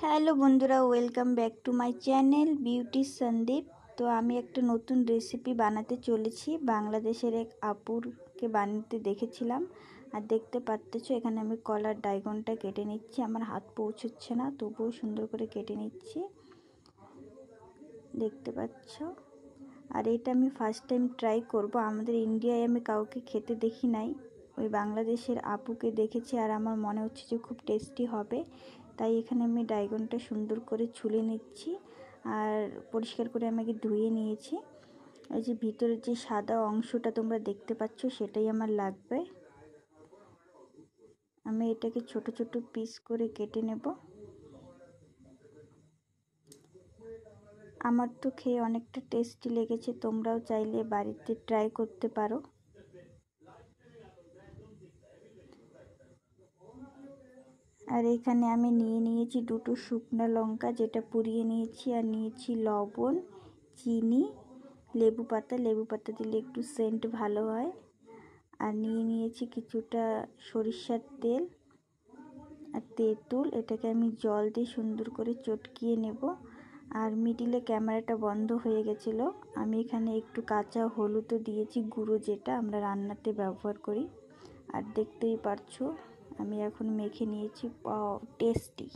Hello বন্ধুরা, welcome back to my channel beauty Sandeep. তো আমি একটা নতুন রেসিপি বানাতে চলেছি। বাংলাদেশের এক আপুরকে বানাতে দেখেছিলাম, আর দেখতে পাচ্ছ এখানে আমি কলার ডায়গনটা কেটে নিচ্ছি। আমার হাত পৌঁছচ্ছে না, তবুও সুন্দর করে কেটে নিচ্ছি, দেখতে পাচ্ছ। আর এটা আমি ফার্স্ট টাইম ট্রাই করব। আমাদের ইন্ডিয়ায় আমি কাউকে খেতে দেখি নাই, ওই বাংলাদেশের আপুকে দেখেছি, আর আমার মনে হচ্ছে যে খুব টেস্টি হবে। তাই এখানে আমি ডায়গনটা সুন্দর করে ছুলে নিচ্ছি, আর পরিষ্কার করে আমি আগে ধুয়ে নিয়েছি। এই যে ভিতরের যে সাদা অংশটা তোমরা দেখতে পাচ্ছ, সেটাই আমার লাগবে। আমি এটাকে ছোট ছোট পিস করে কেটে নেব। আমার তো খেয়ে অনেকটা টেস্টি লেগেছে, তোমরাও চাইলে বাড়িতে ট্রাই করতে পারো। আর এখানে আমি নিয়েছি দুটো শুকনো লঙ্কা, যেটা পুড়িয়ে নিয়েছি, আর নিয়েছি লবণ, চিনি, লেবু পাতা দিলে একটু সেন্ট ভালো হয়। আর নিয়েছি কিছুটা সরিষার তেল আর তেঁতুল। এটাকে আমি জল দিয়ে সুন্দর করে চটকিয়ে নেব। আর মিডিলে ক্যামেরাটা বন্ধ হয়ে গেছিলো। আমি এখানে একটু কাঁচা হলুদও দিয়েছি, গুঁড়ো, যেটা আমরা রান্নাতে ব্যবহার করি। আর দেখতেই পারছো আমি এখন মেখে নিয়েছি। টেস্টি।